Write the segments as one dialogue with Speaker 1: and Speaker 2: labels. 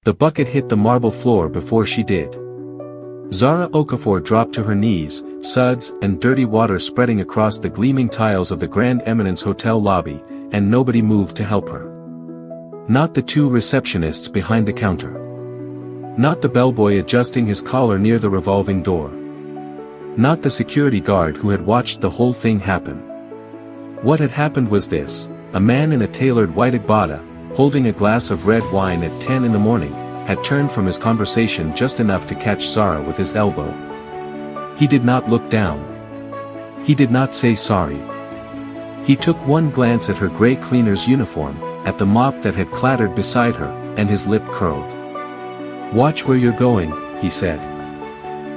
Speaker 1: The bucket hit the marble floor before she did. Zara Okafor dropped to her knees, suds and dirty water spreading across the gleaming tiles of the Grand Eminence Hotel lobby, and nobody moved to help her. Not the two receptionists behind the counter. Not the bellboy adjusting his collar near the revolving door. Not the security guard who had watched the whole thing happen. What had happened was this: a man in a tailored white agbada, holding a glass of red wine at 10 in the morning, had turned from his conversation just enough to catch Zara with his elbow. He did not look down. He did not say sorry. He took one glance at her grey cleaner's uniform, at the mop that had clattered beside her, and his lip curled. "Watch where you're going," he said.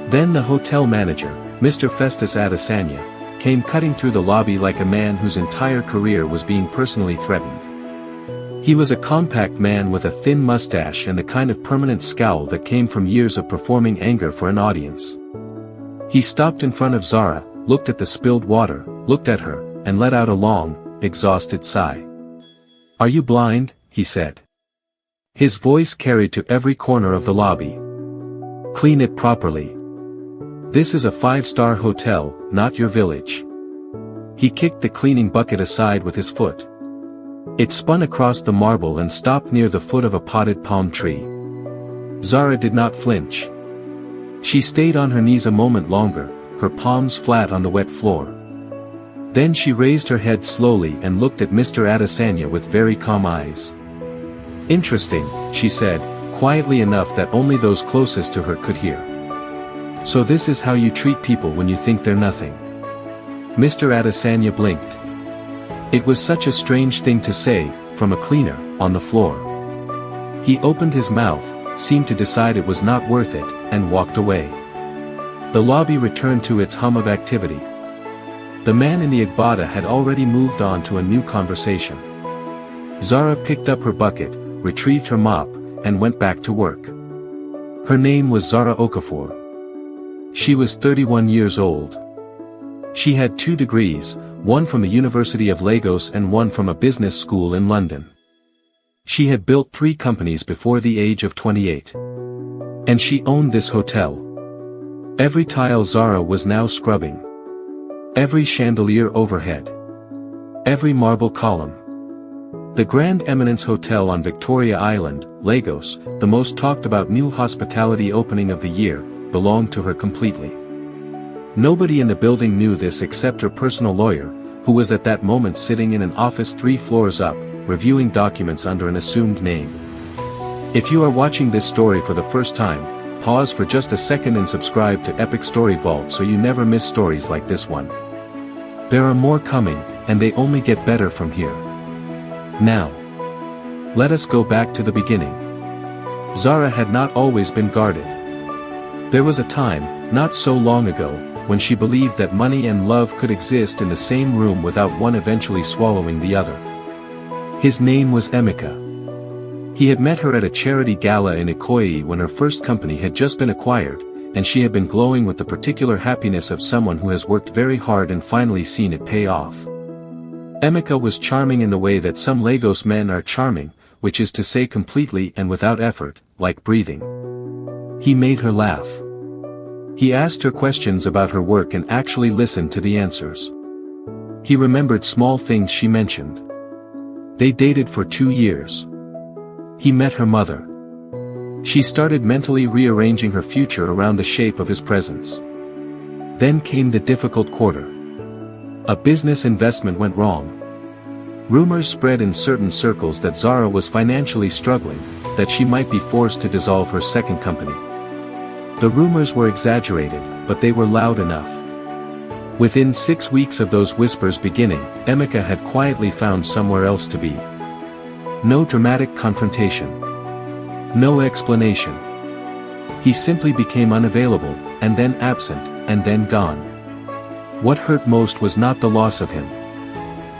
Speaker 1: Then the hotel manager, Mr. Festus Adesanya, came cutting through the lobby like a man whose entire career was being personally threatened. He was a compact man with a thin mustache and the kind of permanent scowl that came from years of performing anger for an audience. He stopped in front of Zara, looked at the spilled water, looked at her, and let out a long, exhausted sigh. "Are you blind?" he said. His voice carried to every corner of the lobby. "Clean it properly. This is a 5-star hotel, not your village." He kicked the cleaning bucket aside with his foot. It spun across the marble and stopped near the foot of a potted palm tree. Zara did not flinch. She stayed on her knees a moment longer, her palms flat on the wet floor. Then she raised her head slowly and looked at Mr. Adesanya with very calm eyes. "Interesting," she said, quietly enough that only those closest to her could hear. "So this is how you treat people when you think they're nothing." Mr. Adesanya blinked. It was such a strange thing to say, from a cleaner, on the floor. He opened his mouth, seemed to decide it was not worth it, and walked away. The lobby returned to its hum of activity. The man in the agbada had already moved on to a new conversation. Zara picked up her bucket, retrieved her mop, and went back to work. Her name was Zara Okafor. She was 31 years old. She had 2 degrees, one from the University of Lagos and one from a business school in London. She had built 3 companies before the age of 28. And she owned this hotel. Every tile Zara was now scrubbing. Every chandelier overhead. Every marble column. The Grand Eminence Hotel on Victoria Island, Lagos, the most talked about new hospitality opening of the year, belonged to her completely. Nobody in the building knew this except her personal lawyer, who was at that moment sitting in an office 3 floors up, reviewing documents under an assumed name. If you are watching this story for the first time, pause for just a second and subscribe to Epic Story Vault so you never miss stories like this one. There are more coming, and they only get better from here. Now, let us go back to the beginning. Zara had not always been guarded. There was a time, not so long ago, when she believed that money and love could exist in the same room without one eventually swallowing the other. His name was Emeka. He had met her at a charity gala in Ikoyi when her first company had just been acquired, and she had been glowing with the particular happiness of someone who has worked very hard and finally seen it pay off. Emeka was charming in the way that some Lagos men are charming, which is to say completely and without effort, like breathing. He made her laugh. He asked her questions about her work and actually listened to the answers. He remembered small things she mentioned. They dated for 2 years. He met her mother. She started mentally rearranging her future around the shape of his presence. Then came the difficult quarter. A business investment went wrong. Rumors spread in certain circles that Zara was financially struggling, that she might be forced to dissolve her second company. The rumors were exaggerated, but they were loud enough. Within 6 weeks of those whispers beginning, Emeka had quietly found somewhere else to be. No dramatic confrontation. No explanation. He simply became unavailable, and then absent, and then gone. What hurt most was not the loss of him.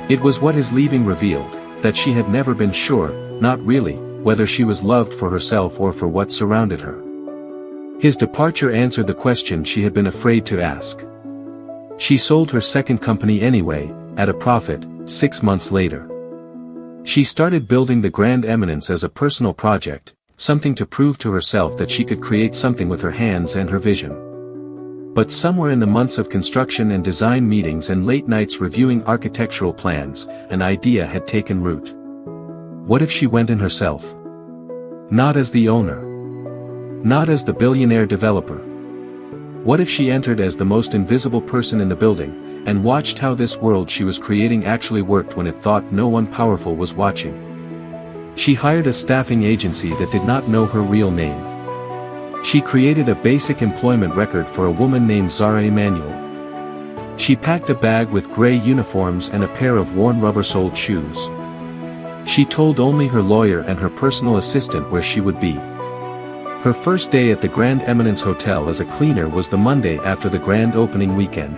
Speaker 1: It was what his leaving revealed, that she had never been sure, not really, whether she was loved for herself or for what surrounded her. His departure answered the question she had been afraid to ask. She sold her second company anyway, at a profit, 6 months later. She started building the Grand Eminence as a personal project, something to prove to herself that she could create something with her hands and her vision. But somewhere in the months of construction and design meetings and late nights reviewing architectural plans, an idea had taken root. What if she went in herself? Not as the owner. Not as the billionaire developer. What if she entered as the most invisible person in the building, and watched how this world she was creating actually worked when it thought no one powerful was watching? She hired a staffing agency that did not know her real name. She created a basic employment record for a woman named Zara Emanuel. She packed a bag with gray uniforms and a pair of worn rubber-soled shoes. She told only her lawyer and her personal assistant where she would be. Her first day at the Grand Eminence Hotel as a cleaner was the Monday after the grand opening weekend.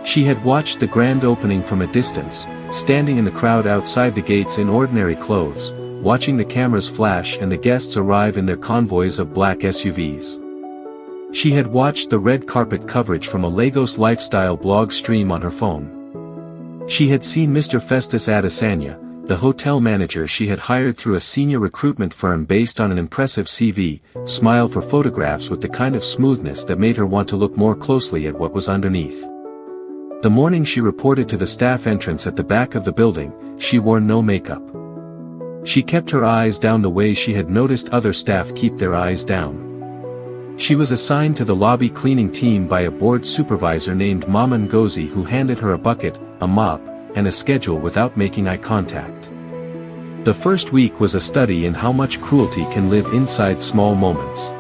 Speaker 1: She had watched the grand opening from a distance, standing in the crowd outside the gates in ordinary clothes, watching the cameras flash and the guests arrive in their convoys of black SUVs. She had watched the red carpet coverage from a Lagos lifestyle blog stream on her phone. She had seen Mr. Festus Adesanya, the hotel manager she had hired through a senior recruitment firm based on an impressive CV, smile for photographs with the kind of smoothness that made her want to look more closely at what was underneath. The morning she reported to the staff entrance at the back of the building, she wore no makeup. She kept her eyes down the way she had noticed other staff keep their eyes down. She was assigned to the lobby cleaning team by a board supervisor named Mama Ngozi, who handed her a bucket, a mop, and a schedule without making eye contact. The first week was a study in how much cruelty can live inside small moments.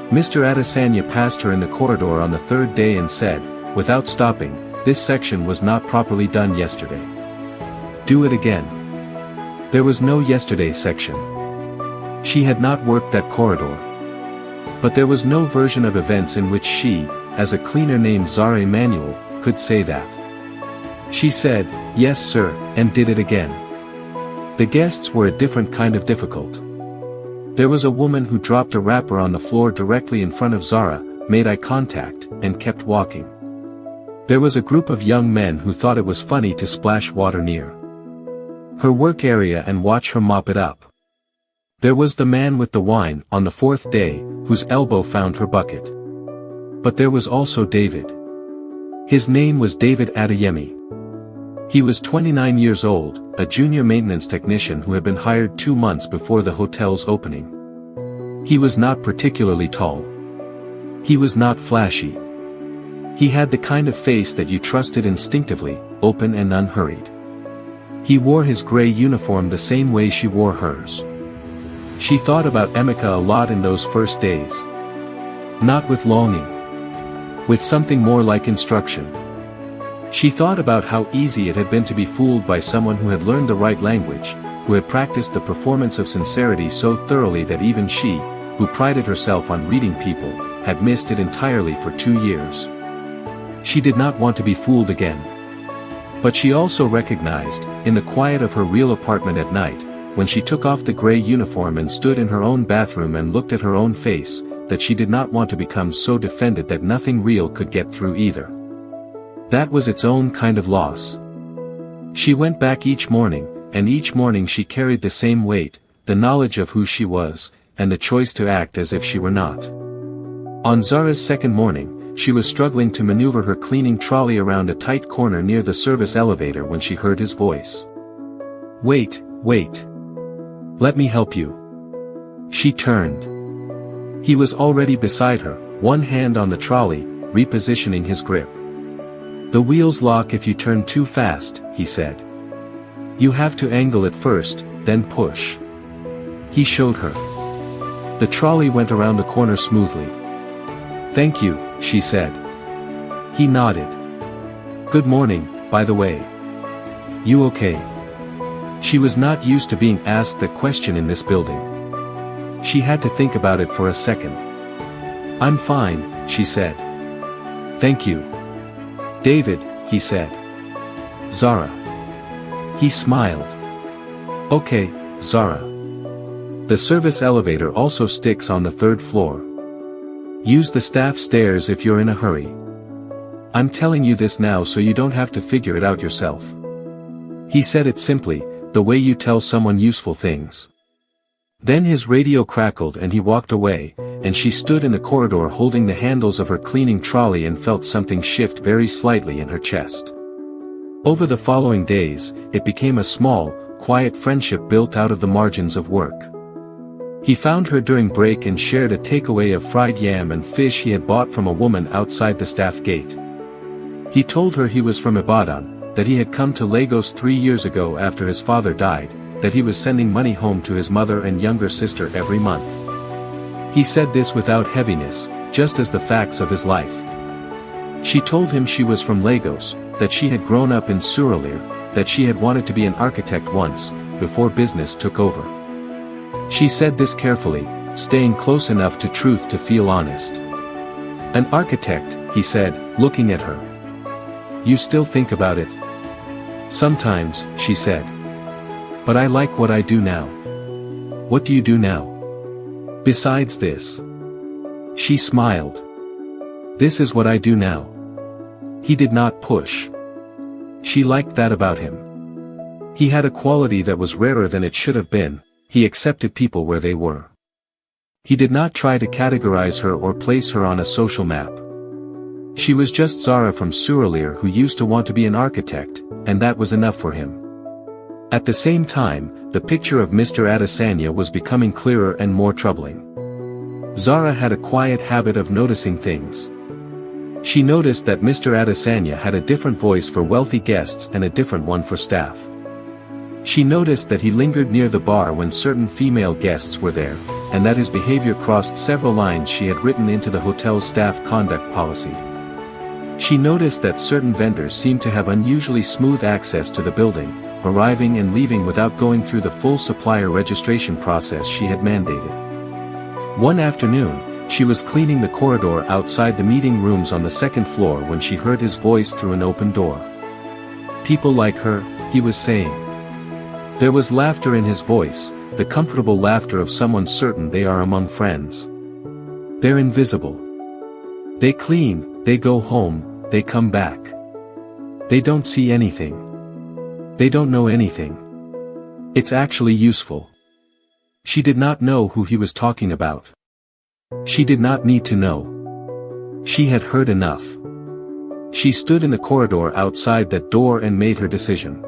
Speaker 1: Mr. Adesanya passed her in the corridor on the third day and said, without stopping, "This section was not properly done yesterday. Do it again." There was no yesterday section. She had not worked that corridor. But there was no version of events in which she, as a cleaner named Zara Emanuel, could say that. She said, "Yes sir," and did it again. The guests were a different kind of difficult. There was a woman who dropped a wrapper on the floor directly in front of Zara, made eye contact, and kept walking. There was a group of young men who thought it was funny to splash water near her work area and watch her mop it up. There was the man with the wine on the fourth day, whose elbow found her bucket. But there was also David. His name was David Adeyemi. He was 29 years old, a junior maintenance technician who had been hired 2 months before the hotel's opening. He was not particularly tall. He was not flashy. He had the kind of face that you trusted instinctively, open and unhurried. He wore his gray uniform the same way she wore hers. She thought about Emeka a lot in those first days. Not with longing. With something more like instruction. She thought about how easy it had been to be fooled by someone who had learned the right language, who had practiced the performance of sincerity so thoroughly that even she, who prided herself on reading people, had missed it entirely for 2 years. She did not want to be fooled again. But she also recognized, in the quiet of her real apartment at night, when she took off the gray uniform and stood in her own bathroom and looked at her own face, that she did not want to become so defended that nothing real could get through either. That was its own kind of loss. She went back each morning, and each morning she carried the same weight, the knowledge of who she was, and the choice to act as if she were not. On Zara's second morning, she was struggling to maneuver her cleaning trolley around a tight corner near the service elevator when she heard his voice. "Wait, wait. Let me help you." She turned. He was already beside her, one hand on the trolley, repositioning his grip. "The wheels lock if you turn too fast," he said. "You have to angle it first, then push." He showed her. The trolley went around the corner smoothly. "Thank you," she said. He nodded. "Good morning, by the way. You okay?" She was not used to being asked that question in this building. She had to think about it for a second. "I'm fine," she said. "Thank you." "David," he said. "Zara." He smiled. "Okay, Zara. The service elevator also sticks on the 3rd floor. Use the staff stairs if you're in a hurry. I'm telling you this now so you don't have to figure it out yourself." He said it simply, the way you tell someone useful things. Then his radio crackled and he walked away, and she stood in the corridor holding the handles of her cleaning trolley and felt something shift very slightly in her chest. Over the following days, it became a small, quiet friendship built out of the margins of work. He found her during break and shared a takeaway of fried yam and fish he had bought from a woman outside the staff gate. He told her he was from Ibadan, that he had come to Lagos 3 years ago after his father died, that he was sending money home to his mother and younger sister every month. He said this without heaviness, just as the facts of his life. She told him she was from Lagos, that she had grown up in Surulere, that she had wanted to be an architect once, before business took over. She said this carefully, staying close enough to truth to feel honest. An architect, he said, looking at her. You still think about it? Sometimes, she said. But I like what I do now. What do you do now? Besides this? She smiled. This is what I do now. He did not push. She liked that about him. He had a quality that was rarer than it should have been, he accepted people where they were. He did not try to categorize her or place her on a social map. She was just Zara from Surulere who used to want to be an architect, and that was enough for him. At the same time, the picture of Mr. Adesanya was becoming clearer and more troubling. Zara had a quiet habit of noticing things. She noticed that Mr. Adesanya had a different voice for wealthy guests and a different one for staff. She noticed that he lingered near the bar when certain female guests were there, and that his behavior crossed several lines she had written into the hotel's staff conduct policy. She noticed that certain vendors seemed to have unusually smooth access to the building, arriving and leaving without going through the full supplier registration process she had mandated. One afternoon, she was cleaning the corridor outside the meeting rooms on the second floor when she heard his voice through an open door. People like her, he was saying. There was laughter in his voice, the comfortable laughter of someone certain they are among friends. They're invisible. They clean, they go home, they come back. They don't see anything. They don't know anything. It's actually useful. She did not know who he was talking about. She did not need to know. She had heard enough. She stood in the corridor outside that door and made her decision.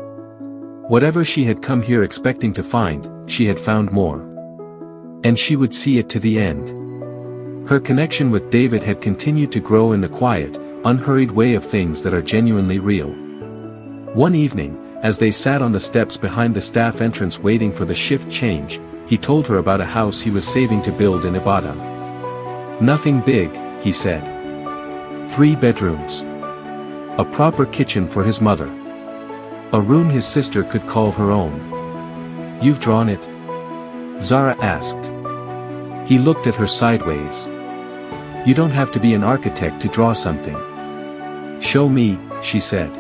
Speaker 1: Whatever she had come here expecting to find, she had found more. And she would see it to the end. Her connection with David had continued to grow in the quiet, unhurried way of things that are genuinely real. One evening, as they sat on the steps behind the staff entrance waiting for the shift change, he told her about a house he was saving to build in Ibadan. Nothing big, he said. 3 bedrooms. A proper kitchen for his mother. A room his sister could call her own. You've drawn it? Zara asked. He looked at her sideways. You don't have to be an architect to draw something. Show me, she said.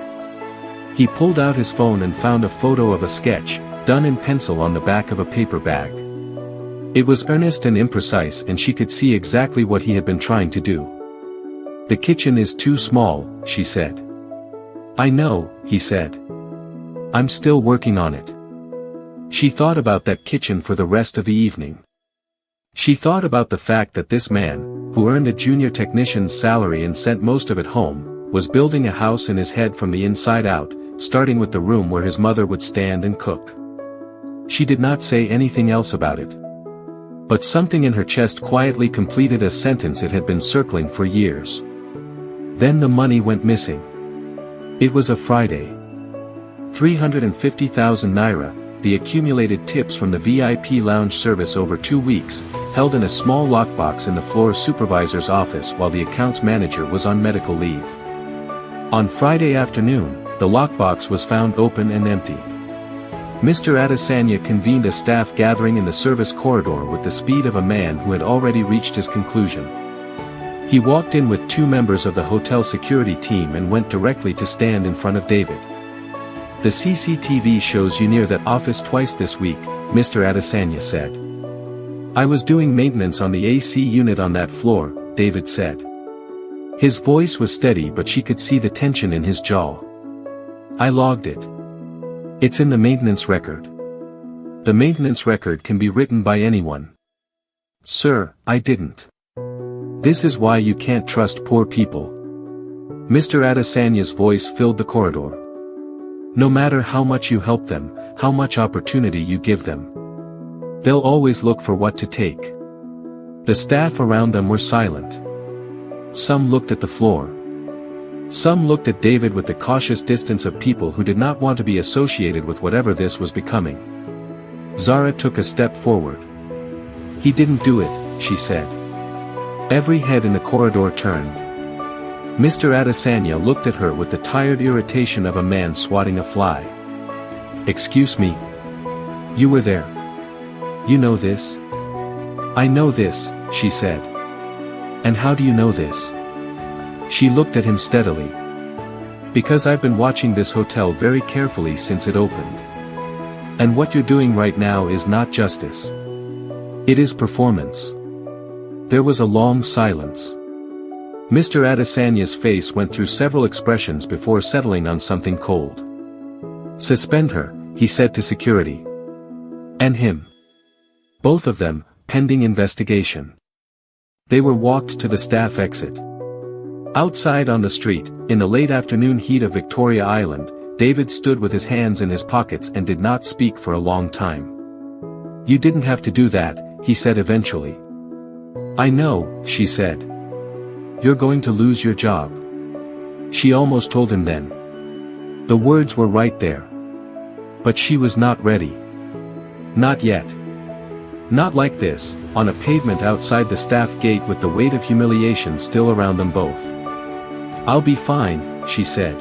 Speaker 1: He pulled out his phone and found a photo of a sketch, done in pencil on the back of a paper bag. It was earnest and imprecise and she could see exactly what he had been trying to do. The kitchen is too small, she said. I know, he said. I'm still working on it. She thought about that kitchen for the rest of the evening. She thought about the fact that this man, who earned a junior technician's salary and sent most of it home, was building a house in his head from the inside out, starting with the room where his mother would stand and cook. She did not say anything else about it. But something in her chest quietly completed a sentence it had been circling for years. Then the money went missing. It was a Friday. 350,000 naira, the accumulated tips from the VIP lounge service over 2 weeks, held in a small lockbox in the floor supervisor's office while the accounts manager was on medical leave. On Friday afternoon, the lockbox was found open and empty. Mr. Adesanya convened a staff gathering in the service corridor with the speed of a man who had already reached his conclusion. He walked in with 2 members of the hotel security team and went directly to stand in front of David. The CCTV shows you near that office twice this week, Mr. Adesanya said. I was doing maintenance on the AC unit on that floor, David said. His voice was steady but she could see the tension in his jaw. I logged it. It's in the maintenance record. The maintenance record can be written by anyone. Sir, I didn't. This is why you can't trust poor people. Mr. Adesanya's voice filled the corridor. No matter how much you help them, how much opportunity you give them, they'll always look for what to take. The staff around them were silent. Some looked at the floor. Some looked at David with the cautious distance of people who did not want to be associated with whatever this was becoming. Zara took a step forward. He didn't do it, she said. Every head in the corridor turned. Mr. Adesanya looked at her with the tired irritation of a man swatting a fly. Excuse me. You were there. You know this? I know this, she said. And how do you know this? She looked at him steadily. Because I've been watching this hotel very carefully since it opened. And what you're doing right now is not justice. It is performance. There was a long silence. Mr. Adesanya's face went through several expressions before settling on something cold. Suspend her, he said to security. And him. Both of them, pending investigation. They were walked to the staff exit. Outside on the street, in the late afternoon heat of Victoria Island, David stood with his hands in his pockets and did not speak for a long time. You didn't have to do that, he said eventually. I know, she said. You're going to lose your job. She almost told him then. The words were right there. But she was not ready. Not yet. Not like this, on a pavement outside the staff gate with the weight of humiliation still around them both. I'll be fine, she said.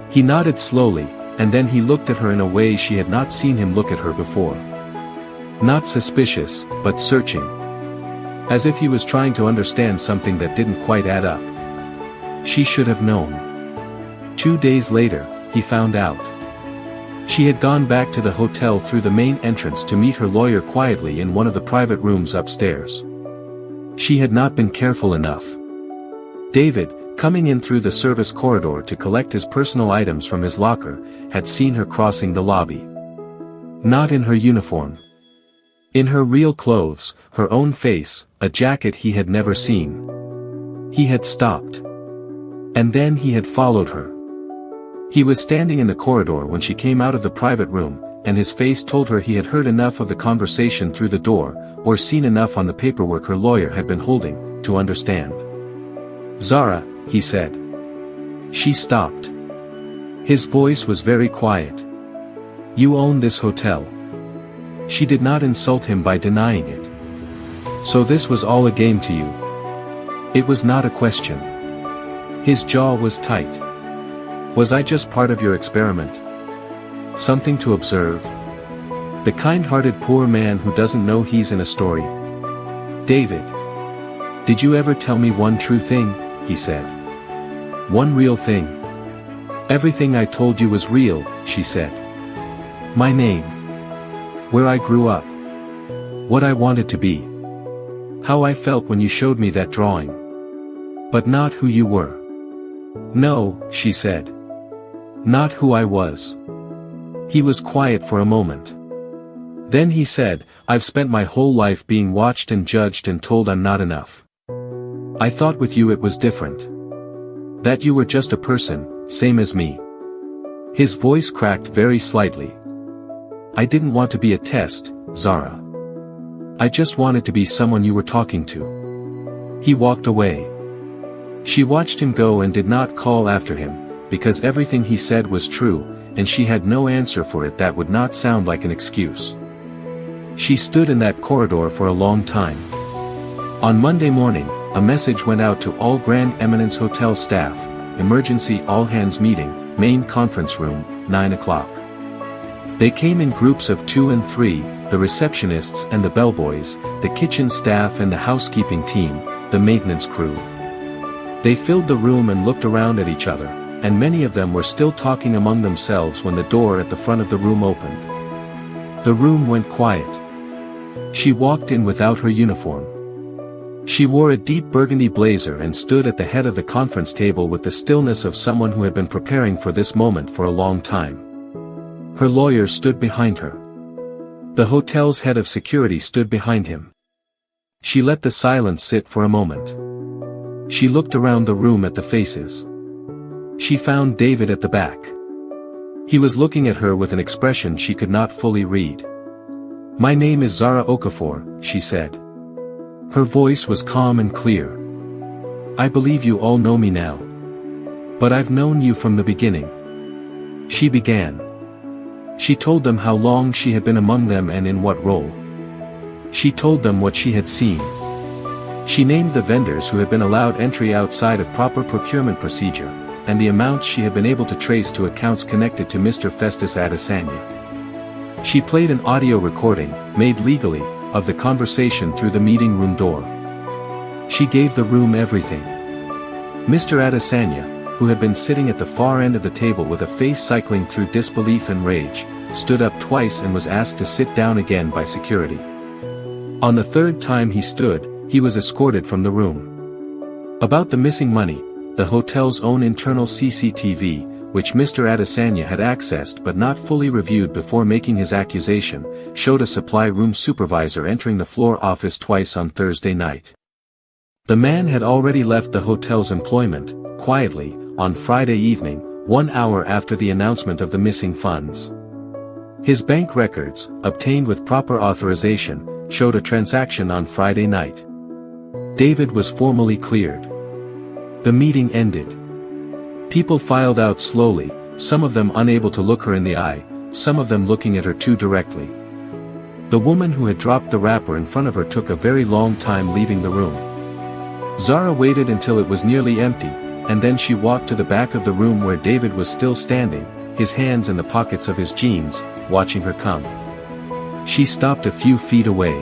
Speaker 1: He nodded slowly, and then he looked at her in a way she had not seen him look at her before. Not suspicious, but searching. As if he was trying to understand something that didn't quite add up. She should have known. 2 days later, he found out. She had gone back to the hotel through the main entrance to meet her lawyer quietly in one of the private rooms upstairs. She had not been careful enough. David, coming in through the service corridor to collect his personal items from his locker, had seen her crossing the lobby. Not in her uniform. In her real clothes, her own face, a jacket he had never seen. He had stopped. And then he had followed her. He was standing in the corridor when she came out of the private room, and his face told her he had heard enough of the conversation through the door, or seen enough on the paperwork her lawyer had been holding, to understand. Zara, he said. She stopped. His voice was very quiet. You own this hotel. She did not insult him by denying it. So this was all a game to you. It was not a question. His jaw was tight. Was I just part of your experiment? Something to observe? The kind-hearted poor man who doesn't know he's in a story. David. Did you ever tell me one true thing, he said. One real thing. Everything I told you was real, she said. My name. Where I grew up. What I wanted to be. How I felt when you showed me that drawing. But not who you were. No, she said. Not who I was. He was quiet for a moment. Then he said, I've spent my whole life being watched and judged and told I'm not enough. I thought with you it was different. That you were just a person, same as me. His voice cracked very slightly. I didn't want to be a test, Zara. I just wanted to be someone you were talking to. He walked away. She watched him go and did not call after him, because everything he said was true, and she had no answer for it that would not sound like an excuse. She stood in that corridor for a long time. On Monday morning, a message went out to all Grand Eminence Hotel staff, emergency all-hands meeting, main conference room, 9 o'clock. They came in groups of 2 and 3, the receptionists and the bellboys, the kitchen staff and the housekeeping team, the maintenance crew. They filled the room and looked around at each other, and many of them were still talking among themselves when the door at the front of the room opened. The room went quiet. She walked in without her uniform. She wore a deep burgundy blazer and stood at the head of the conference table with the stillness of someone who had been preparing for this moment for a long time. Her lawyer stood behind her. The hotel's head of security stood behind him. She let the silence sit for a moment. She looked around the room at the faces. She found David at the back. He was looking at her with an expression she could not fully read. "My name is Zara Okafor," she said. Her voice was calm and clear. "I believe you all know me now. But I've known you from the beginning." She began. She told them how long she had been among them and in what role. She told them what she had seen. She named the vendors who had been allowed entry outside of proper procurement procedure, and the amounts she had been able to trace to accounts connected to Mr. Festus Adesanya. She played an audio recording, made legally, of the conversation through the meeting room door. She gave the room everything. Mr. Adesanya, who had been sitting at the far end of the table with a face cycling through disbelief and rage, stood up twice and was asked to sit down again by security. On the third time he stood, he was escorted from the room. About the missing money, the hotel's own internal CCTV, which Mr. Adesanya had accessed but not fully reviewed before making his accusation, showed a supply room supervisor entering the floor office twice on Thursday night. The man had already left the hotel's employment, quietly, on Friday evening, 1 hour after the announcement of the missing funds. His bank records, obtained with proper authorization, showed a transaction on Friday night. David was formally cleared. The meeting ended. People filed out slowly, some of them unable to look her in the eye, some of them looking at her too directly. The woman who had dropped the wrapper in front of her took a very long time leaving the room. Zara waited until it was nearly empty, and then she walked to the back of the room where David was still standing, his hands in the pockets of his jeans, watching her come. She stopped a few feet away.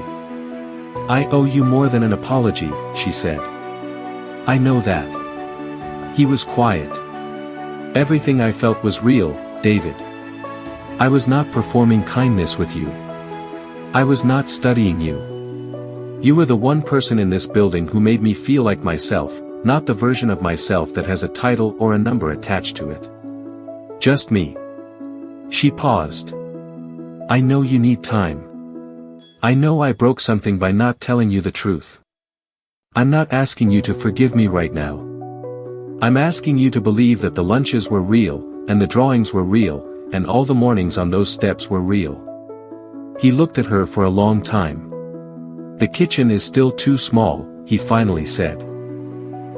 Speaker 1: "I owe you more than an apology," she said. "I know that." He was quiet. "Everything I felt was real, David. I was not performing kindness with you. I was not studying you. You were the one person in this building who made me feel like myself, not the version of myself that has a title or a number attached to it. Just me." She paused. "I know you need time. I know I broke something by not telling you the truth. I'm not asking you to forgive me right now. I'm asking you to believe that the lunches were real, and the drawings were real, and all the mornings on those steps were real." He looked at her for a long time. "The kitchen is still too small," he finally said.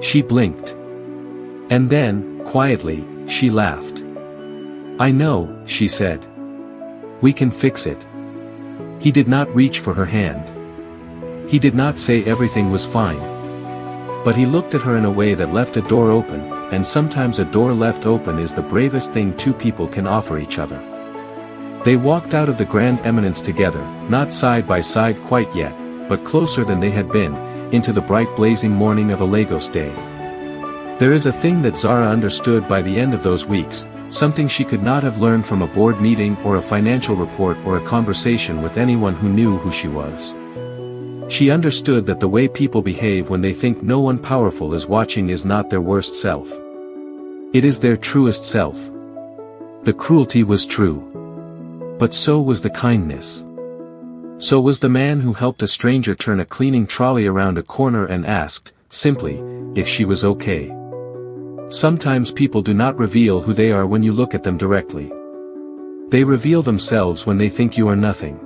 Speaker 1: She blinked. And then, quietly, she laughed. "I know," she said. "We can fix it." He did not reach for her hand. He did not say everything was fine. But he looked at her in a way that left a door open, and sometimes a door left open is the bravest thing two people can offer each other. They walked out of the Grand Eminence together, not side by side quite yet, but closer than they had been, into the bright blazing morning of a Lagos day. There is a thing that Zara understood by the end of those weeks, something she could not have learned from a board meeting or a financial report or a conversation with anyone who knew who she was. She understood that the way people behave when they think no one powerful is watching is not their worst self. It is their truest self. The cruelty was true. But so was the kindness. So was the man who helped a stranger turn a cleaning trolley around a corner and asked, simply, if she was okay. Sometimes people do not reveal who they are when you look at them directly. They reveal themselves when they think you are nothing.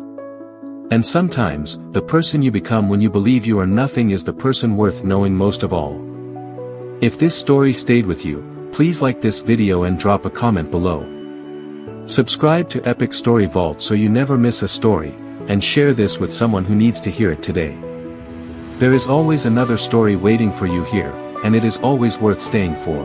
Speaker 1: And sometimes, the person you become when you believe you are nothing is the person worth knowing most of all. If this story stayed with you, please like this video and drop a comment below. Subscribe to Epic Story Vault so you never miss a story, and share this with someone who needs to hear it today. There is always another story waiting for you here, and it is always worth staying for.